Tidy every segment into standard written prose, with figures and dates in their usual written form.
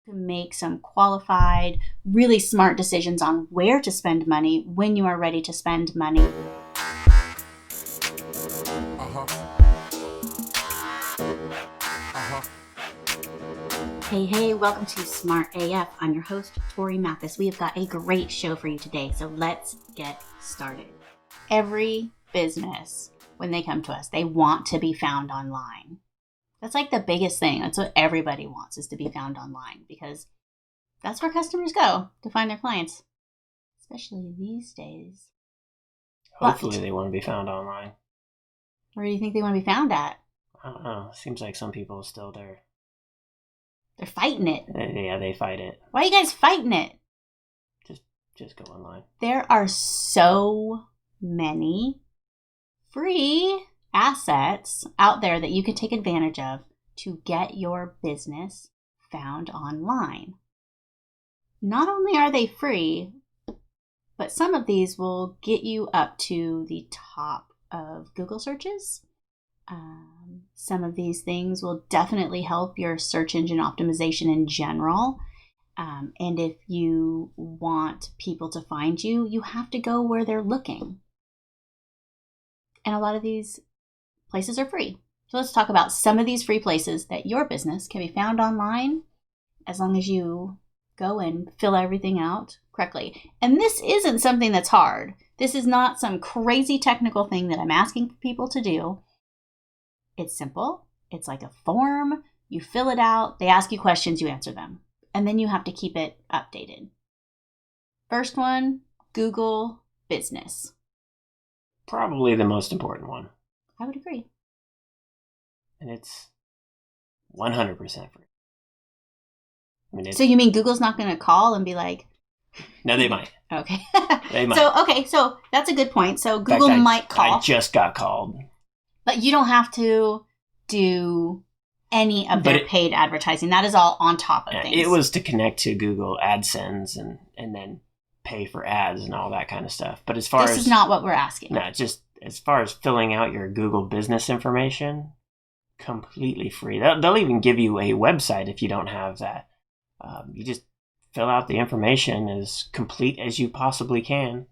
to make some qualified, really smart decisions on where to spend money when you are ready to spend money. Hey, welcome to Smart AF. I'm your host, Torie Mathis. We have got a great show for you today, so let's get started. Every business, when they come to us, they want to be found online. That's like the biggest thing. That's what everybody wants, is to be found online, because that's where customers go to find their clients, especially these days. Hopefully they want to be found online. Where do you think they want to be found at? I don't know. Seems like some people still there. They're fighting it. Yeah, they fight it. Why are you guys fighting it? Just go online. There are so many free assets out there that you can take advantage of to get your business found online. Not only are they free, but some of these will get you up to the top of Google searches. Some of these things will definitely help your search engine optimization in general. And if you want people to find you, you have to go where they're looking. And a lot of these places are free. So let's talk about some of these free places that your business can be found online, as long as you go and fill everything out correctly. And this isn't something that's hard. This is not some crazy technical thing that I'm asking people to do. It's simple. It's like a form. You fill it out. They ask you questions, you answer them. And then you have to keep it updated. First one, Google Business. Probably the most important one. I would agree. And it's 100% free. So you mean Google's not going to call and be like... No, they might. Okay. They might. So that's a good point. So Google might call. I just got called. But you don't have to do any of their paid advertising. That is all on top of things. It was to connect to Google AdSense and then pay for ads and all that kind of stuff. But as far as... This is not what we're asking. No, just as far as filling out your Google business information, completely free. They'll even give you a website if you don't have that. You just fill out the information as complete as you possibly can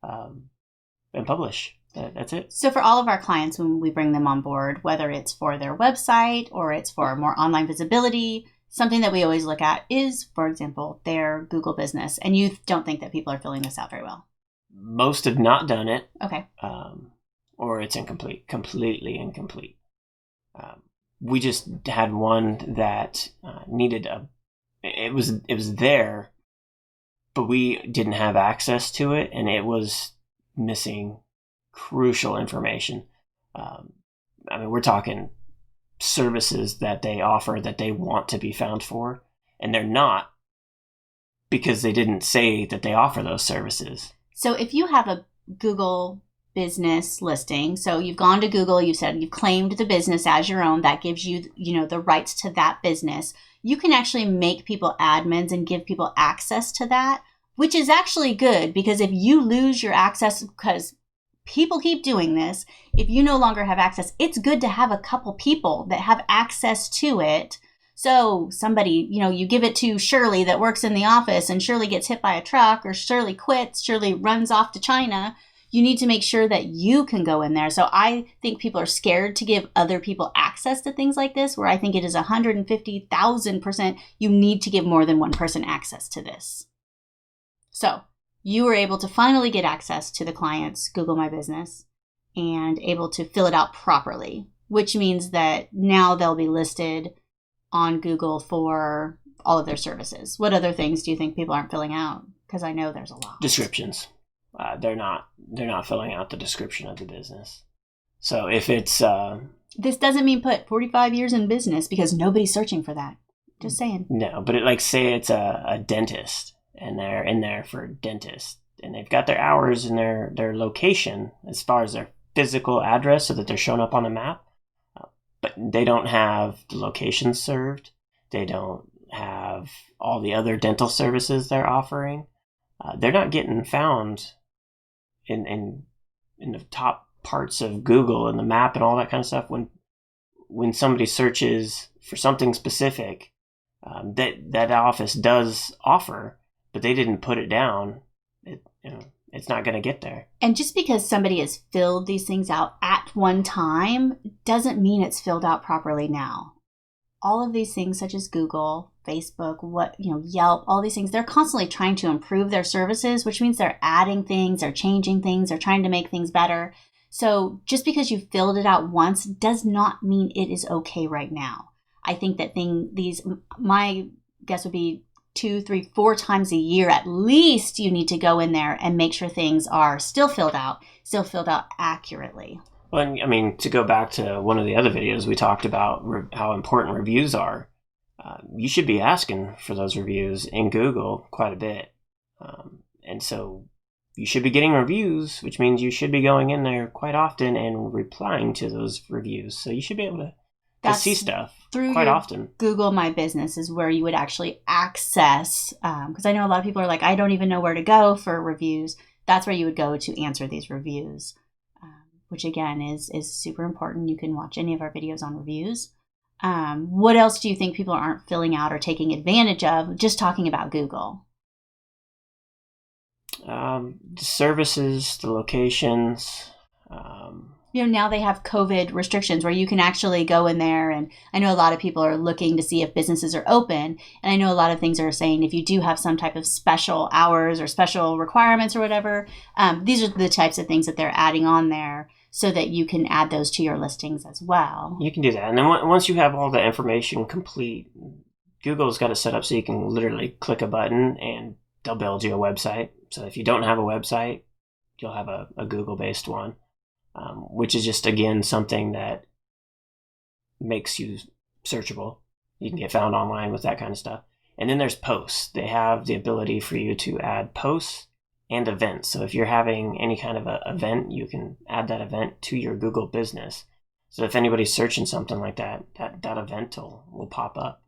and publish. That's it. So for all of our clients, when we bring them on board, whether it's for their website or it's for more online visibility, something that we always look at is, for example, their Google business. And you don't think that people are filling this out very well? Most have not done it. Okay. Or it's incomplete, completely incomplete. We just had one that needed it was there, but we didn't have access to it, and it was missing crucial information. We're talking services that they offer that they want to be found for, and they're not, because they didn't say that they offer those services. So if you have a Google business listing, so you've gone to Google, you said you've claimed the business as your own, that gives you, the rights to that business. You can actually make people admins and give people access to that, which is actually good, because if you lose your access, because people keep doing this, if you no longer have access, it's good to have a couple people that have access to it. So somebody, you give it to Shirley that works in the office, and Shirley gets hit by a truck, or Shirley quits, Shirley runs off to China. You need to make sure that you can go in there. So I think people are scared to give other people access to things like this, where I think it is 150,000% you need to give more than one person access to this. So you were able to finally get access to the client's Google My Business and able to fill it out properly, which means that now they'll be listed on Google for all of their services. What other things do you think people aren't filling out? Because I know there's a lot. Descriptions. They're not filling out the description of the business. So if it's... This doesn't mean put 45 years in business, because nobody's searching for that. Just saying. No, but say it's a dentist, and they're in there for dentist, and they've got their hours and their location as far as their physical address, so that they're showing up on a map. But they don't have the location served. They don't have all the other dental services they're offering. They're not getting found in the top parts of Google and the map and all that kind of stuff. When somebody searches for something specific, that office does offer, but they didn't put it down. It's not going to get there. And just because somebody has filled these things out at one time doesn't mean it's filled out properly now. All of these things, such as Google, Facebook, Yelp, all these things, they're constantly trying to improve their services, which means they're adding things, they're changing things, they're trying to make things better. So just because you filled it out once does not mean it is okay right now. I think that my guess would be 2, 3, 4 times a year at least, you need to go in there and make sure things are still filled out accurately. Well, I mean, to go back to one of the other videos, we talked about how important reviews are. You should be asking for those reviews in Google quite a bit. And so you should be getting reviews, which means you should be going in there quite often and replying to those reviews. So you should be able to see stuff quite often. Google My Business is where you would actually access, because I know a lot of people are like, I don't even know where to go for reviews. That's where you would go to answer these reviews, which again is super important. You can watch any of our videos on reviews. What else do you think people aren't filling out or taking advantage of, just talking about Google? The services, the locations. Now they have COVID restrictions where you can actually go in there. And I know a lot of people are looking to see if businesses are open. And I know a lot of things are saying if you do have some type of special hours or special requirements or whatever, these are the types of things that they're adding on there so that you can add those to your listings as well. You can do that. And then once you have all the information complete, Google's got it set up so you can literally click a button and they'll build you a website. So if you don't have a website, you'll have a Google-based one, which is just, again, something that makes you searchable. You can get found online with that kind of stuff. And then there's posts. They have the ability for you to add posts and events. So if you're having any kind of an event, you can add that event to your Google business. So if anybody's searching something like that event will pop up.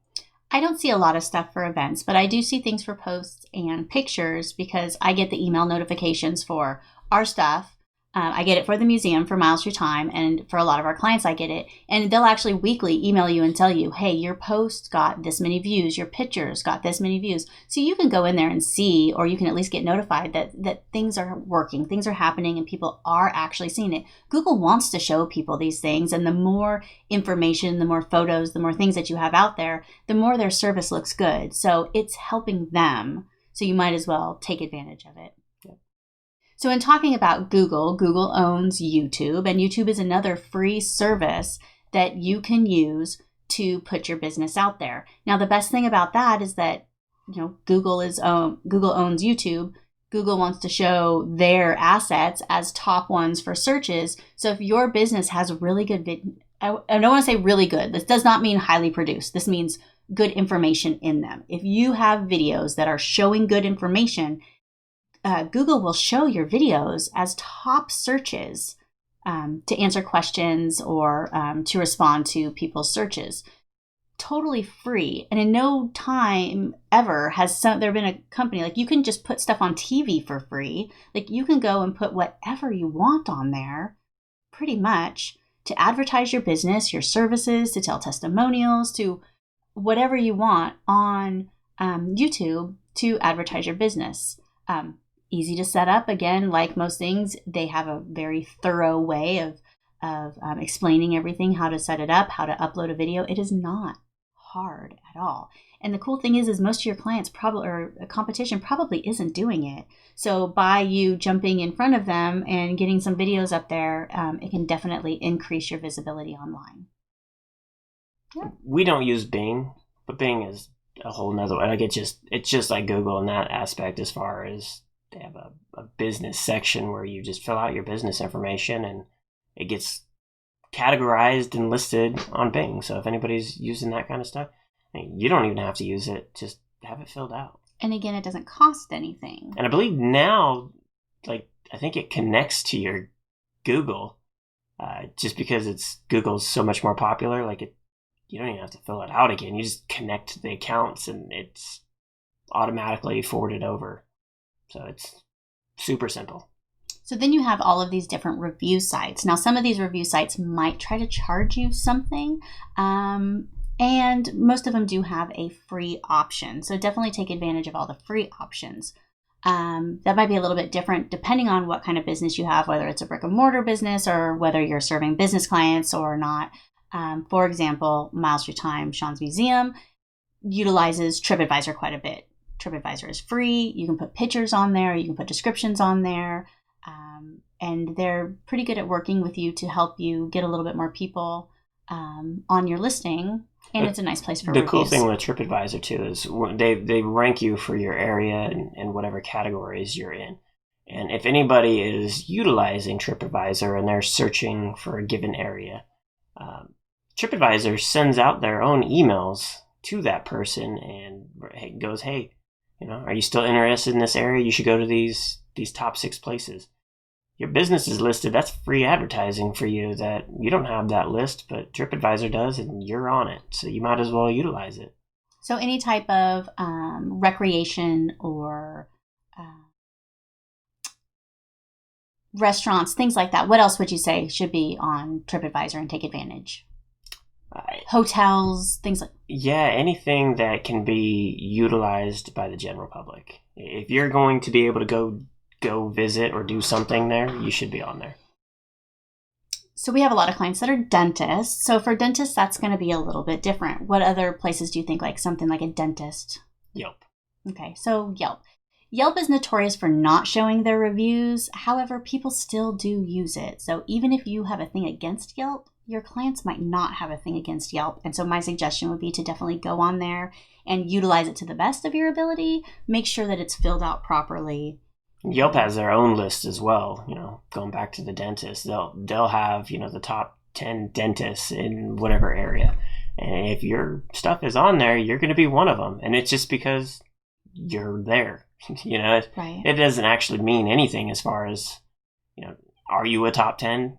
I don't see a lot of stuff for events, but I do see things for posts and pictures because I get the email notifications for our stuff. I get it for the museum for Miles Through Time, and for a lot of our clients, I get it. And they'll actually weekly email you and tell you, hey, your post got this many views, your pictures got this many views. So you can go in there and see, or you can at least get notified that things are working, things are happening, and people are actually seeing it. Google wants to show people these things, and the more information, the more photos, the more things that you have out there, the more their service looks good. So it's helping them. So you might as well take advantage of it. So in talking about Google, Google owns YouTube, and YouTube is another free service that you can use to put your business out there. Now, the best thing about that is that, Google owns YouTube. Google wants to show their assets as top ones for searches. So if your business has really good I don't want to say really good. This does not mean highly produced. This means good information in them. If you have videos that are showing good information, Google will show your videos as top searches to answer questions or to respond to people's searches. Totally free. And in no time ever has there been a company, like you can just put stuff on TV for free. Like you can go and put whatever you want on there, pretty much, to advertise your business, your services, to tell testimonials, to whatever you want on YouTube to advertise your business. Easy to set up. Again, like most things, they have a very thorough way of explaining everything, how to set it up, how to upload a video. It is not hard at all. And the cool thing is most of your clients or competition probably isn't doing it. So by you jumping in front of them and getting some videos up there, it can definitely increase your visibility online. Yeah. We don't use Bing, but Bing is a whole nother way. Like it's just like Google in that aspect, as far as they have a business section where you just fill out your business information and it gets categorized and listed on Bing. So if anybody's using that kind of stuff, you don't even have to use it. Just have it filled out. And again, it doesn't cost anything. And I believe now, I think it connects to your Google, just because Google's so much more popular. You don't even have to fill it out again. You just connect the accounts and it's automatically forwarded over. So it's super simple. So then you have all of these different review sites. Now, some of these review sites might try to charge you something. And And most of them do have a free option. So definitely take advantage of all the free options. That might be a little bit different depending on what kind of business you have, whether it's a brick and mortar business or whether you're serving business clients or not. For example, Miles Through Time, Sean's Museum, utilizes TripAdvisor quite a bit. TripAdvisor is free. You can put pictures on there. You can put descriptions on there. And they're pretty good at working with you to help you get a little bit more people on your listing. And it's a nice place for the reviews. Cool thing with TripAdvisor too is they rank you for your area and whatever categories you're in. And if anybody is utilizing TripAdvisor and they're searching for a given area, TripAdvisor sends out their own emails to that person and goes, hey, are you still interested in this area? You should go to these top 6 places. Your business is listed. That's free advertising for you that you don't have that list, but TripAdvisor does, and you're on it. So you might as well utilize it. So any type of recreation or restaurants, things like that. What else would you say should be on TripAdvisor and take advantage? Hotels, things like. Yeah, anything that can be utilized by the general public. If you're going to be able to go visit or do something there, you should be on there. So we have a lot of clients that are dentists. So for dentists, that's going to be a little bit different. What other places do you think, like something like a dentist? Yelp. Okay, so Yelp. Yelp is notorious for not showing their reviews. However, people still do use it. So even if you have a thing against Yelp, your clients might not have a thing against Yelp. And so my suggestion would be to definitely go on there and utilize it to the best of your ability. Make sure that it's filled out properly. Yelp has their own list as well. Going back to the dentist, they'll have the top 10 dentists in whatever area, and if your stuff is on there, you're going to be one of them. And it's just because you're there. Right. It doesn't actually mean anything as far as are you a top 10?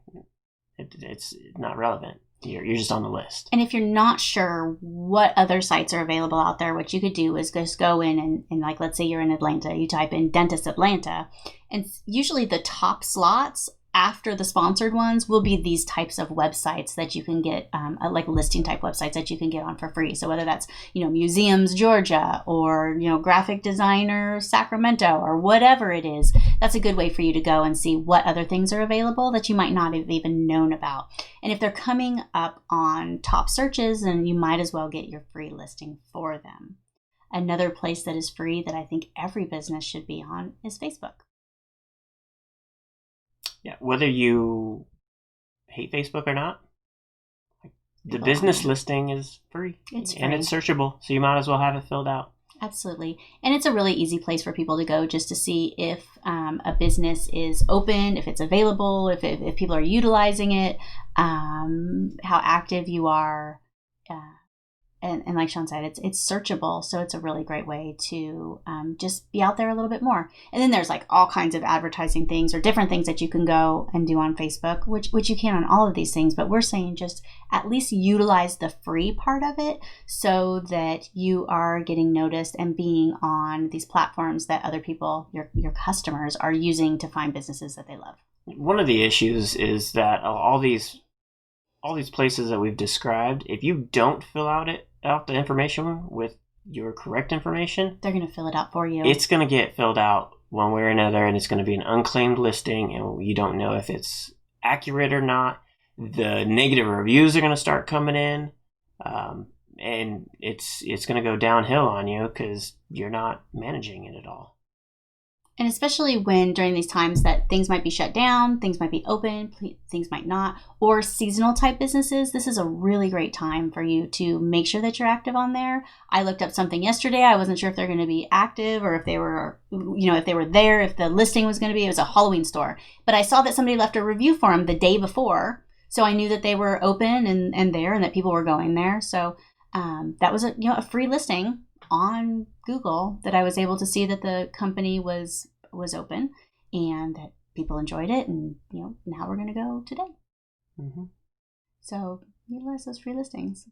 It's not relevant. You're just on the list. And if you're not sure what other sites are available out there, what you could do is just go in and like, let's say you're in Atlanta, you type in Dentist Atlanta, and usually the top slots after the sponsored ones will be these types of websites that you can get, like listing type websites that you can get on for free. So whether that's, Museums Georgia or, graphic designer Sacramento or whatever it is, that's a good way for you to go and see what other things are available that you might not have even known about. And if they're coming up on top searches, then you might as well get your free listing for them. Another place that is free that I think every business should be on is Facebook. Yeah, whether you hate Facebook or not, the business listing is free. It's free. And it's searchable, so you might as well have it filled out. Absolutely. And it's a really easy place for people to go just to see if a business is open, if it's available, if people are utilizing it, how active you are. And like Sean said, it's searchable. So it's a really great way to just be out there a little bit more. And then there's like all kinds of advertising things or different things that you can go and do on Facebook, which you can on all of these things. But we're saying just at least utilize the free part of it so that you are getting noticed and being on these platforms that other people, your customers, are using to find businesses that they love. One of the issues is that all these places that we've described, if you don't fill out the information with your correct information, they're going to fill it out for you. It's going to get filled out one way or another, and it's going to be an unclaimed listing, and you don't know if it's accurate or not. The negative reviews are going to start coming in, and it's going to go downhill on you because you're not managing it at all. And especially when during these times that things might be shut down, things might be open, things might not, or seasonal type businesses, this is a really great time for you to make sure that you're active on there. I looked up something yesterday. I wasn't sure if they're going to be active or if they were, if they were there, if the listing was going to be. It was a Halloween store. But I saw that somebody left a review for them the day before. So I knew that they were open and there and that people were going there. So that was a free listing on Google that I was able to see that the company was open and that people enjoyed it, and now we're going to go today. Mm-hmm. So utilize those free listings.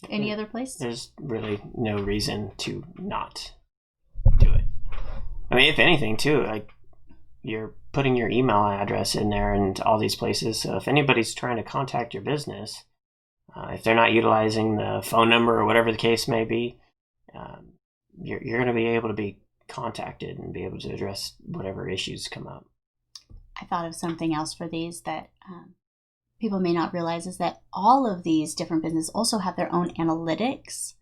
Any other place? There's really no reason to not do it. I mean, if anything, too, like you're putting your email address in there and all these places. So if anybody's trying to contact your business, If they're not utilizing the phone number or whatever the case may be, you're going to be able to be contacted and be able to address whatever issues come up. I thought of something else for these that people may not realize is that all of these different businesses also have their own analytics.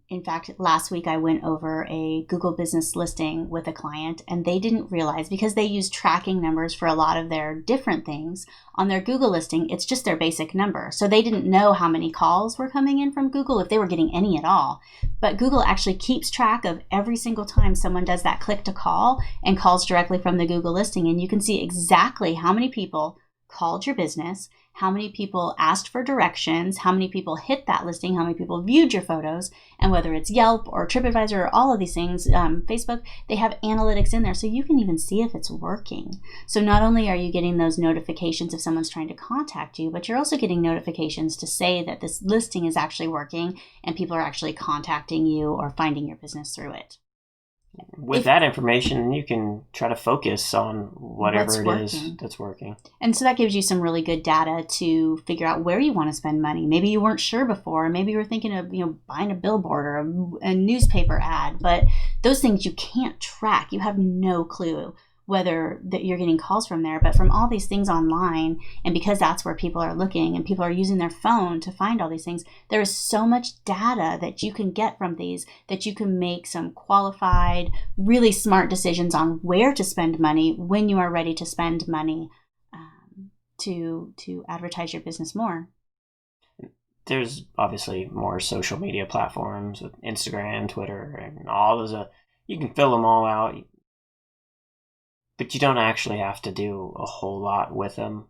In fact, last week I went over a Google business listing with a client, and they didn't realize, because they use tracking numbers for a lot of their different things on their Google listing, it's just their basic number. So they didn't know how many calls were coming in from Google, if they were getting any at all. But Google actually keeps track of every single time someone does that click to call and calls directly from the Google listing. And you can see exactly how many people called your business, how many people asked for directions, how many people hit that listing, how many people viewed your photos, and whether it's Yelp or TripAdvisor or all of these things, Facebook, they have analytics in there so you can even see if it's working. So not only are you getting those notifications if someone's trying to contact you, but you're also getting notifications to say that this listing is actually working and people are actually contacting you or finding your business through it. With that information, you can try to focus on whatever it is that's working. And so that gives you some really good data to figure out where you want to spend money. Maybe you weren't sure before. Maybe you were thinking of, buying a billboard or a newspaper ad. But those things you can't track. You have no clue whether that you're getting calls from there. But from all these things online, and because that's where people are looking and people are using their phone to find all these things, there is so much data that you can get from these that you can make some qualified, really smart decisions on where to spend money when you are ready to spend money to advertise your business more. There's obviously more social media platforms with Instagram, Twitter, and all those. You can fill them all out. But you don't actually have to do a whole lot with them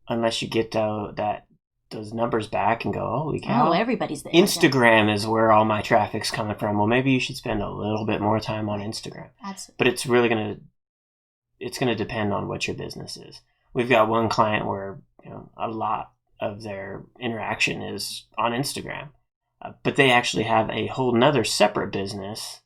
unless you get those numbers back and go, holy cow. Oh, everybody's there. Instagram is where all my traffic's coming from. Well, maybe you should spend a little bit more time on Instagram. Absolutely. But it's really going to depend on what your business is. We've got one client where a lot of their interaction is on Instagram. But they actually have a whole nother separate business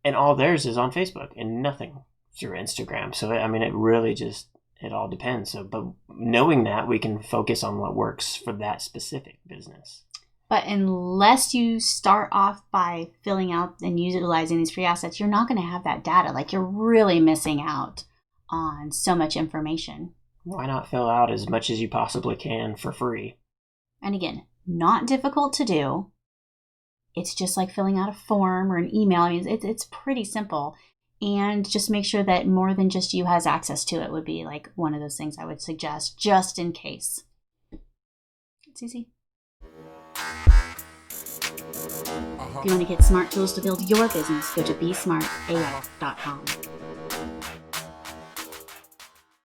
and all theirs is on Facebook and nothing through Instagram. So, it really it all depends. So, but knowing that, we can focus on what works for that specific business. But unless you start off by filling out and utilizing these free assets, you're not going to have that data. Like, you're really missing out on so much information. Why not fill out as much as you possibly can for free? And again, not difficult to do. It's just like filling out a form or an email. It's pretty simple. And just make sure that more than just you has access to it would be like one of those things I would suggest, just in case. It's easy. If you want to get smart tools to build your business, go to besmartaf.com.